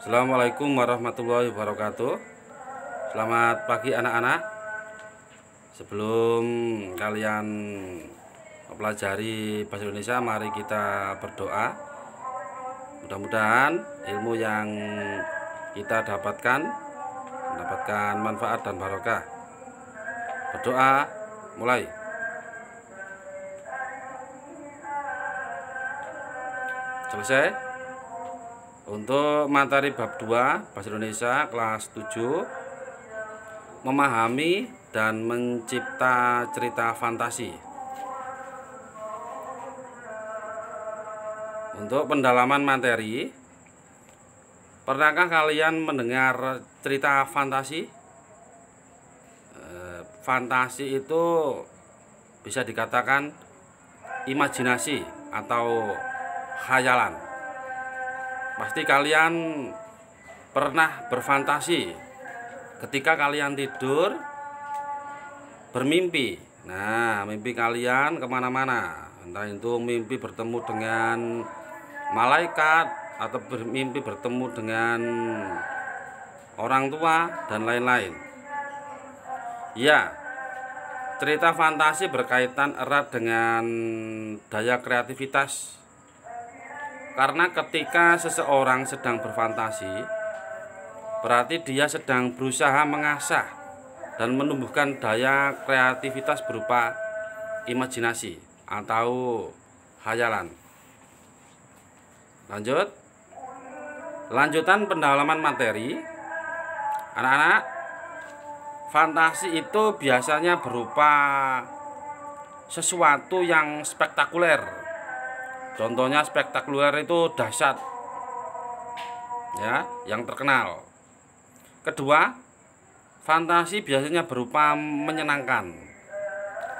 Assalamualaikum warahmatullahi wabarakatuh. Selamat pagi anak-anak. Sebelum kalian mempelajari bahasa Indonesia, mari kita berdoa. Mudah-mudahan ilmu yang kita mendapatkan manfaat dan barokah. Berdoa, mulai. Selesai. Untuk materi bab 2 bahasa Indonesia kelas 7, memahami dan mencipta cerita fantasi. Untuk pendalaman materi, pernahkah kalian mendengar cerita fantasi? Fantasi itu bisa dikatakan imajinasi atau khayalan. Pasti kalian pernah berfantasi ketika kalian tidur bermimpi. Nah, mimpi kalian kemana-mana, entah itu mimpi bertemu dengan malaikat atau mimpi bertemu dengan orang tua dan lain-lain. Ya, cerita fantasi berkaitan erat dengan daya kreativitas. Karena ketika seseorang sedang berfantasi, berarti dia sedang berusaha mengasah dan menumbuhkan daya kreativitas berupa imajinasi atau khayalan. Lanjutan pendalaman materi. Anak-anak, fantasi itu biasanya berupa sesuatu yang spektakuler. Contohnya spektakuler itu dahsyat, ya, yang terkenal. Kedua, fantasi biasanya berupa menyenangkan,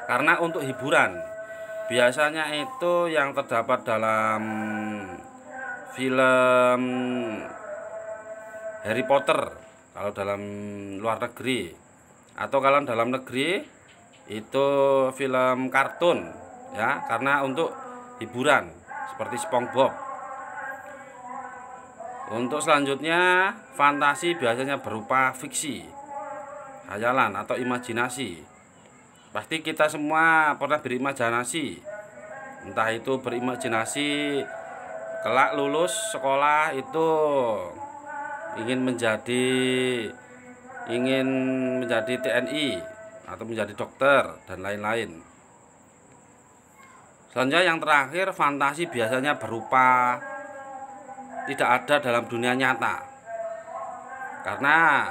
karena untuk hiburan. Biasanya itu yang terdapat dalam film Harry Potter kalau dalam luar negeri, atau kalau dalam negeri itu film kartun, ya, karena untuk hiburan seperti SpongeBob. Untuk selanjutnya, fantasi biasanya berupa fiksi, khayalan atau imajinasi. Pasti kita semua pernah berimajinasi. Entah itu berimajinasi kelak lulus sekolah itu ingin menjadi TNI atau menjadi dokter dan lain-lain. Selanjutnya yang terakhir, fantasi biasanya berupa tidak ada dalam dunia nyata. Karena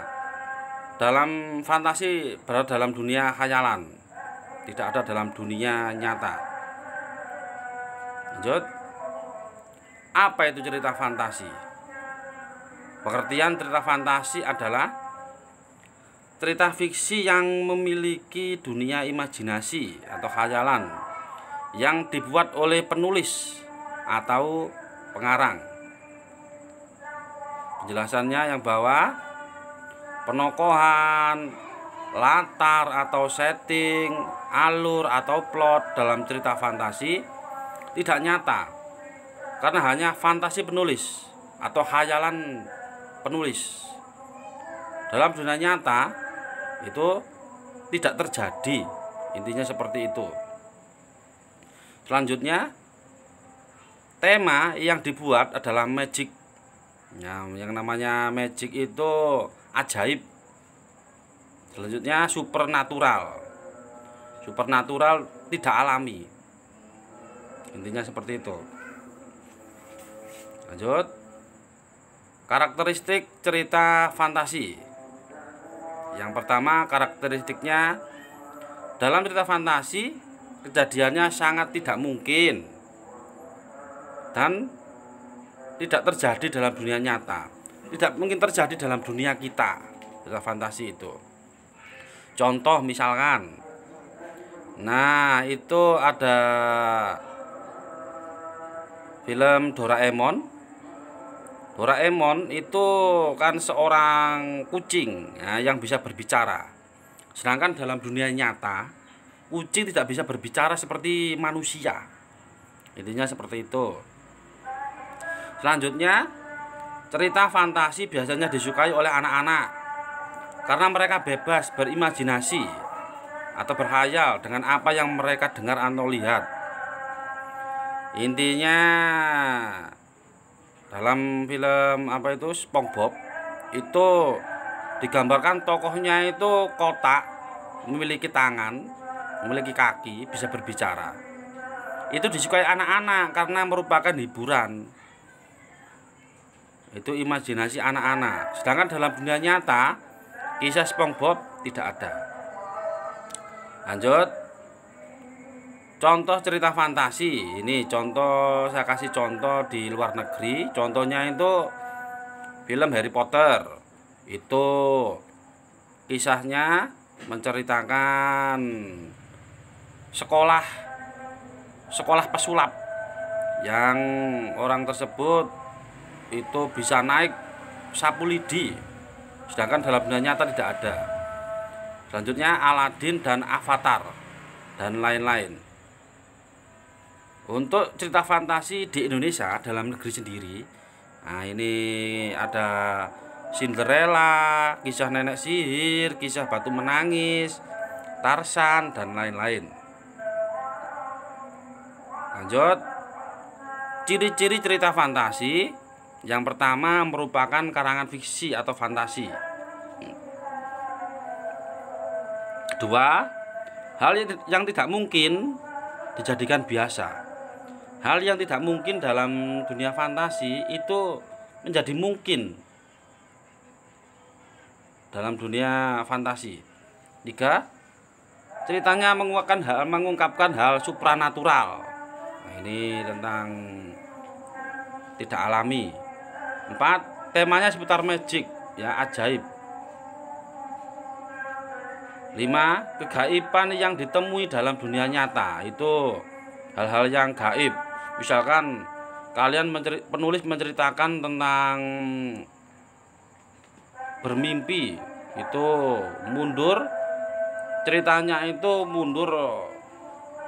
dalam fantasi berada dalam dunia khayalan, tidak ada dalam dunia nyata. Lanjut. Apa itu cerita fantasi? Pengertian cerita fantasi adalah cerita fiksi yang memiliki dunia imajinasi atau khayalan yang dibuat oleh penulis atau pengarang. Penjelasannya yang bawah, penokohan, latar atau setting, alur atau plot dalam cerita fantasi tidak nyata, karena hanya fantasi penulis atau khayalan penulis. Dalam dunia nyata itu tidak terjadi, intinya seperti itu. Selanjutnya, tema yang dibuat adalah magic. Yang namanya magic itu ajaib. Selanjutnya, supernatural. Supernatural tidak alami. Intinya seperti itu. Lanjut. Karakteristik cerita fantasi. Yang pertama, karakteristiknya dalam cerita fantasi kejadiannya sangat tidak mungkin dan tidak terjadi dalam dunia nyata. Tidak mungkin terjadi dalam dunia kita, cerita fantasi itu. Contoh misalkan, nah itu ada film Doraemon. Doraemon itu kan seorang kucing, ya, yang bisa berbicara. Sedangkan dalam dunia nyata kucing tidak bisa berbicara seperti manusia. Intinya seperti itu. Selanjutnya, cerita fantasi biasanya disukai oleh anak-anak karena mereka bebas berimajinasi atau berkhayal dengan apa yang mereka dengar atau lihat. Intinya dalam film apa itu SpongeBob itu digambarkan tokohnya itu kotak, memiliki tangan, memiliki kaki, bisa berbicara. Itu disukai anak-anak karena merupakan hiburan. Itu imajinasi anak-anak. Sedangkan dalam dunia nyata kisah SpongeBob tidak ada. Lanjut. Contoh cerita fantasi. Ini contoh, saya kasih contoh di luar negeri. Contohnya itu film Harry Potter. Itu kisahnya menceritakan sekolah pesulap yang orang tersebut itu bisa naik sapu lidi, sedangkan dalam dunia nyata tidak ada. Selanjutnya Aladin dan Avatar dan lain-lain. Untuk cerita fantasi di Indonesia dalam negeri sendiri, nah ini ada Cinderella, kisah nenek sihir, kisah batu menangis, Tarzan dan lain-lain. Lanjut. Ciri-ciri cerita fantasi. Yang pertama merupakan karangan fiksi atau fantasi. Kedua, hal yang tidak mungkin dijadikan biasa. Hal yang tidak mungkin dalam dunia fantasi itu menjadi mungkin dalam dunia fantasi. 3. Ceritanya mengungkapkan hal supranatural. Nah, ini tentang tidak alami. 4. Temanya seputar magic, ya, ajaib. 5. Kegaiban yang ditemui dalam dunia nyata. Itu hal-hal yang gaib. Misalkan penulis menceritakan tentang bermimpi, itu mundur, ceritanya itu mundur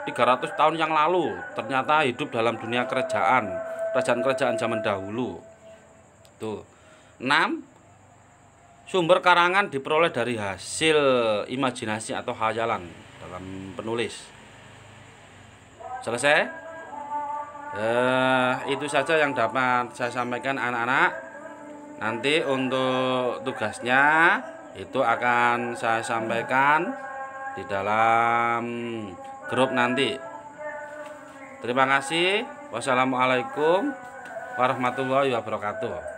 300 tahun yang lalu, ternyata hidup dalam dunia kerajaan zaman dahulu. Tuh. 6. Sumber karangan diperoleh dari hasil imajinasi atau khayalan dalam penulis. Selesai? Itu saja yang dapat saya sampaikan anak-anak. Nanti untuk tugasnya itu akan saya sampaikan di dalam grup nanti. Terima kasih. Wassalamualaikum warahmatullahi wabarakatuh.